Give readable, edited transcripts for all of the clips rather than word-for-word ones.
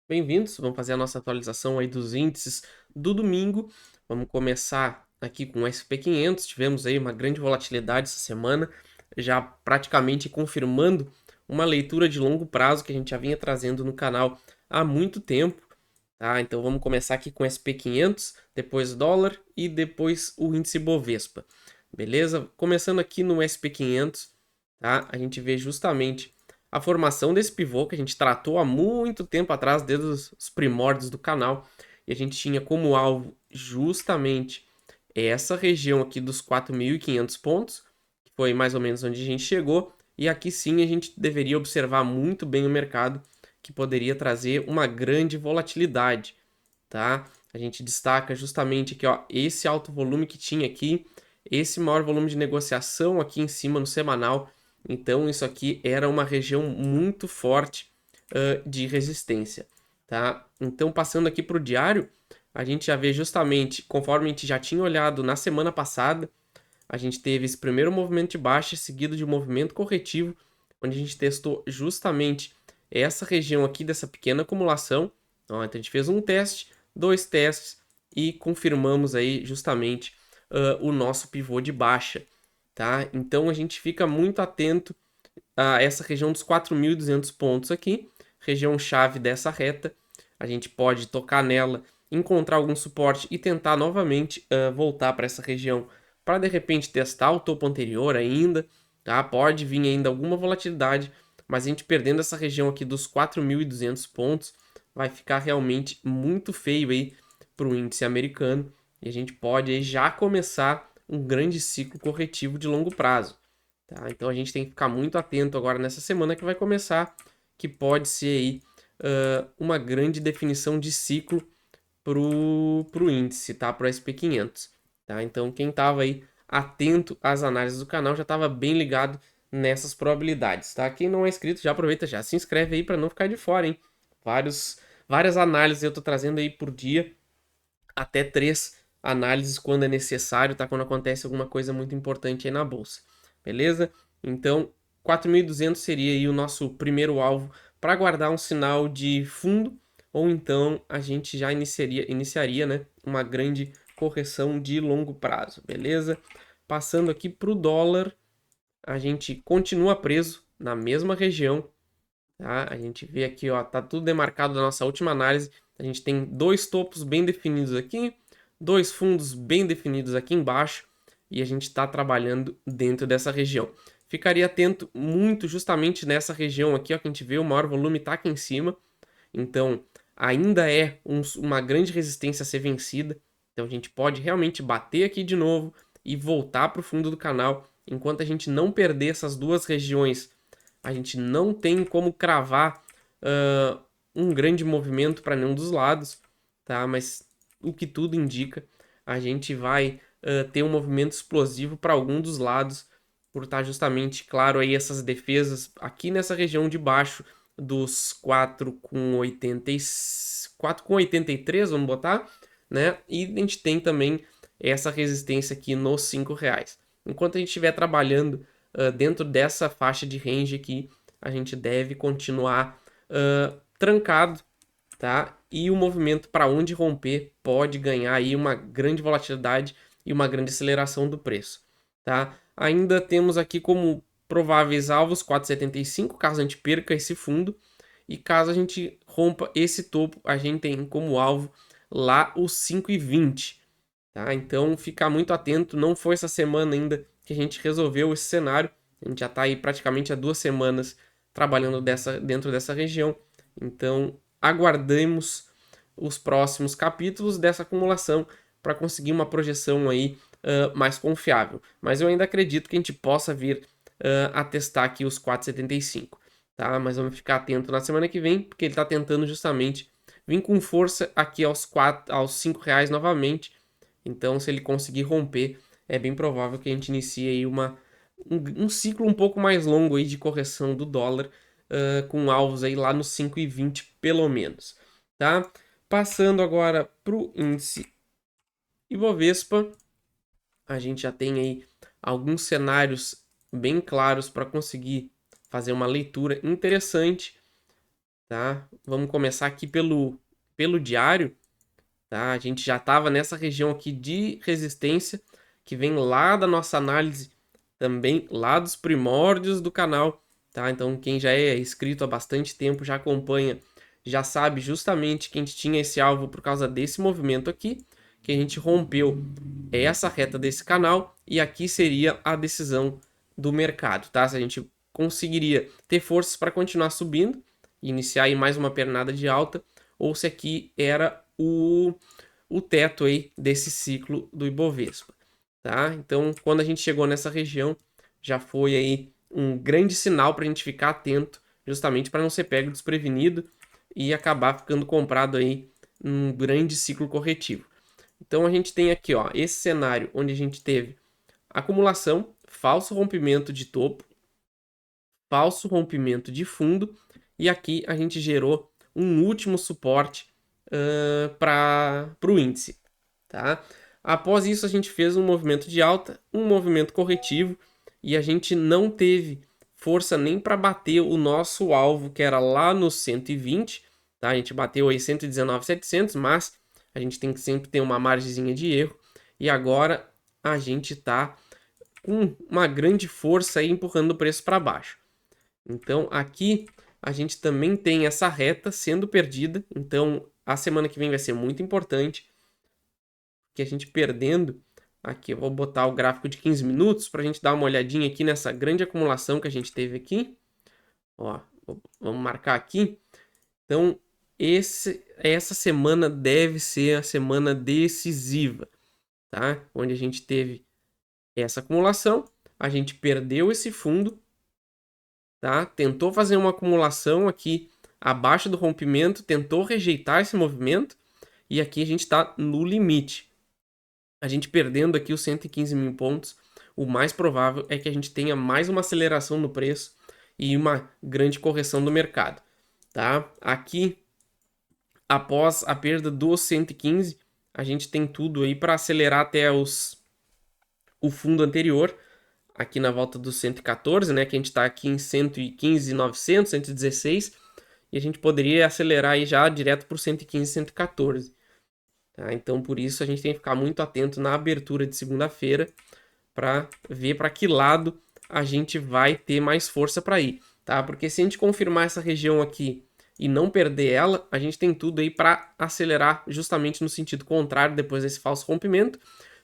Bem-vindos, vamos fazer a nossa atualização aí dos índices do domingo. Vamos começar aqui com o SP500. Tivemos aí uma grande volatilidade essa semana, já praticamente confirmando uma leitura de longo prazo que a gente já vinha trazendo no canal há muito tempo, tá? Então vamos começar aqui com o SP500, depois dólar e depois o índice Bovespa. Beleza? Começando aqui no SP500, tá? A gente vê justamente a formação desse pivô que a gente tratou há muito tempo atrás, desde os primórdios do canal, e a gente tinha como alvo justamente essa região aqui dos 4.500 pontos, que foi mais ou menos onde a gente chegou, e aqui sim a gente deveria observar muito bem o mercado, que poderia trazer uma grande volatilidade, tá? A gente destaca justamente aqui, ó, esse alto volume que tinha aqui, esse maior volume de negociação aqui em cima no semanal. Então, isso aqui era uma região muito forte de resistência, tá? Então, passando aqui para o diário, a gente já vê justamente, conforme a gente já tinha olhado na semana passada, a gente teve esse primeiro movimento de baixa, seguido de um movimento corretivo, onde a gente testou justamente essa região aqui dessa pequena acumulação. Então, a gente fez um teste, dois testes e confirmamos aí justamente o nosso pivô de baixa, tá? Então, a gente fica muito atento a essa região dos 4.200 pontos aqui, região chave dessa reta. A gente pode tocar nela, encontrar algum suporte e tentar novamente voltar para essa região para de repente testar o topo anterior ainda, tá? Pode vir ainda alguma volatilidade, mas a gente perdendo essa região aqui dos 4.200 pontos vai ficar realmente muito feio aí para o índice americano e a gente pode aí já começar um grande ciclo corretivo de longo prazo. Tá? Então a gente tem que ficar muito atento agora nessa semana que vai começar, que pode ser aí uma grande definição de ciclo pro índice, tá? Pro SP500, tá? Então quem estava aí atento às análises do canal já estava bem ligado nessas probabilidades, tá? Quem não é inscrito já aproveita, já se inscreve aí para não ficar de fora, hein? Várias análises eu tô trazendo aí por dia, até 3 análises quando é necessário, tá? Quando acontece alguma coisa muito importante aí na bolsa, beleza? Então, 4.200 seria aí o nosso primeiro alvo para guardar um sinal de fundo, ou então a gente já iniciaria, né, uma grande correção de longo prazo, beleza? Passando aqui para o dólar, a gente continua preso na mesma região, tá? A gente vê aqui, ó, tá tudo demarcado da nossa última análise. A gente tem dois topos bem definidos aqui, dois fundos bem definidos aqui embaixo, e a gente está trabalhando dentro dessa região. Ficaria atento muito justamente nessa região aqui, ó, que a gente vê o maior volume tá aqui em cima. Então, ainda é uma grande resistência a ser vencida. Então, a gente pode realmente bater aqui de novo e voltar para o fundo do canal. Enquanto a gente não perder essas duas regiões, a gente não tem como cravar um grande movimento para nenhum dos lados, tá? Mas o que tudo indica, a gente vai ter um movimento explosivo para algum dos lados, por estar justamente, claro, aí essas defesas aqui nessa região de baixo dos 4,83, vamos botar, né? E a gente tem também essa resistência aqui nos R$ 5. Enquanto a gente estiver trabalhando dentro dessa faixa de range aqui, a gente deve continuar trancado, tá? E o movimento para onde romper pode ganhar aí uma grande volatilidade e uma grande aceleração do preço, tá? Ainda temos aqui como prováveis alvos 4,75, caso a gente perca esse fundo, e caso a gente rompa esse topo, a gente tem como alvo lá os 5,20, tá? Então ficar muito atento, não foi essa semana ainda que a gente resolveu esse cenário, a gente já está aí praticamente há 2 semanas trabalhando dentro dessa região, então aguardemos os próximos capítulos dessa acumulação para conseguir uma projeção aí mais confiável. Mas eu ainda acredito que a gente possa vir a testar aqui os 4,75, tá? Mas vamos ficar atento na semana que vem, porque ele está tentando justamente vir com força aqui aos R$ 5 novamente. Então, se ele conseguir romper, é bem provável que a gente inicie aí um ciclo um pouco mais longo aí de correção do dólar, com alvos aí lá nos 5,20 pelo menos, tá? Passando agora para o índice Ibovespa, a gente já tem aí alguns cenários bem claros para conseguir fazer uma leitura interessante, tá? Vamos começar aqui pelo diário, tá? A gente já estava nessa região aqui de resistência, que vem lá da nossa análise, também lá dos primórdios do canal, tá? Então quem já é inscrito há bastante tempo, já acompanha, já sabe justamente que a gente tinha esse alvo por causa desse movimento aqui, que a gente rompeu essa reta desse canal, e aqui seria a decisão do mercado, tá? Se a gente conseguiria ter forças para continuar subindo, iniciar aí mais uma pernada de alta, ou se aqui era o teto aí desse ciclo do Ibovespa, tá? Então, quando a gente chegou nessa região, já foi aí um grande sinal para a gente ficar atento, justamente para não ser pego desprevenido e acabar ficando comprado aí num grande ciclo corretivo. Então a gente tem aqui, ó, esse cenário onde a gente teve acumulação, falso rompimento de topo, falso rompimento de fundo, e aqui a gente gerou um último suporte para o índice, tá? Após isso a gente fez um movimento de alta, um movimento corretivo, e a gente não teve força nem para bater o nosso alvo, que era lá no 120, tá? A gente bateu aí 119.700, mas a gente tem que sempre ter uma margenzinha de erro, e agora a gente está com uma grande força aí empurrando o preço para baixo. Então aqui a gente também tem essa reta sendo perdida, então a semana que vem vai ser muito importante, que a gente perdendo, aqui eu vou botar o gráfico de 15 minutos para a gente dar uma olhadinha aqui nessa grande acumulação que a gente teve aqui. Ó, vamos marcar aqui. Então essa semana deve ser a semana decisiva, tá? Onde a gente teve essa acumulação, a gente perdeu esse fundo, tá? Tentou fazer uma acumulação aqui abaixo do rompimento, tentou rejeitar esse movimento, e aqui a gente está no limite. A gente perdendo aqui os 115 mil pontos, o mais provável é que a gente tenha mais uma aceleração no preço e uma grande correção do mercado, tá? Aqui, após a perda dos 115, a gente tem tudo aí para acelerar até o fundo anterior, aqui na volta dos 114, né, que a gente está aqui em 115.900, 116, e a gente poderia acelerar aí já direto para o 115, 114. Tá? Então, por isso, a gente tem que ficar muito atento na abertura de segunda-feira para ver para que lado a gente vai ter mais força para ir, tá? Porque se a gente confirmar essa região aqui e não perder ela, a gente tem tudo aí para acelerar justamente no sentido contrário depois desse falso rompimento,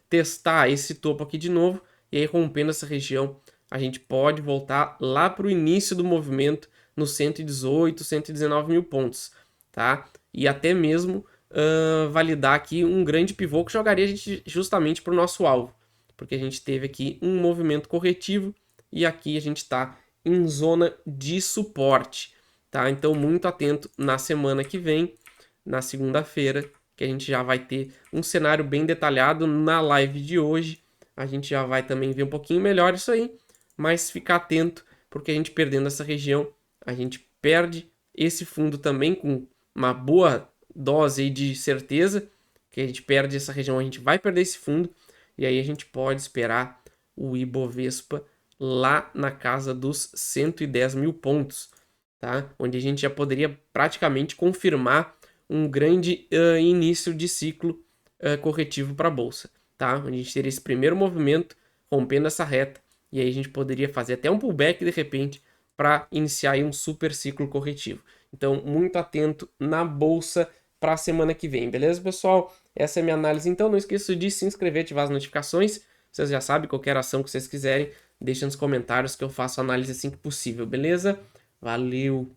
testar esse topo aqui de novo, e aí rompendo essa região, a gente pode voltar lá para o início do movimento nos 118, 119 mil pontos, tá? E até mesmo validar aqui um grande pivô que jogaria a gente justamente para o nosso alvo, porque a gente teve aqui um movimento corretivo e aqui a gente está em zona de suporte, tá? Então muito atento na semana que vem, na segunda-feira, que a gente já vai ter um cenário bem detalhado na live de hoje. A gente já vai também ver um pouquinho melhor isso aí, mas ficar atento, porque a gente perdendo essa região, a gente perde esse fundo também com uma boa dose aí de certeza, que a gente perde essa região, a gente vai perder esse fundo, e aí a gente pode esperar o Ibovespa lá na casa dos 110 mil pontos, tá? Onde a gente já poderia praticamente confirmar um grande início de ciclo corretivo para a Bolsa, tá? Onde a gente teria esse primeiro movimento rompendo essa reta, e aí a gente poderia fazer até um pullback de repente para iniciar aí um super ciclo corretivo. Então, muito atento na Bolsa para a semana que vem, beleza, pessoal? Essa é a minha análise, então não esqueça de se inscrever, ativar as notificações. Vocês já sabem, qualquer ação que vocês quiserem, deixem nos comentários que eu faço a análise assim que possível, beleza? Valeu!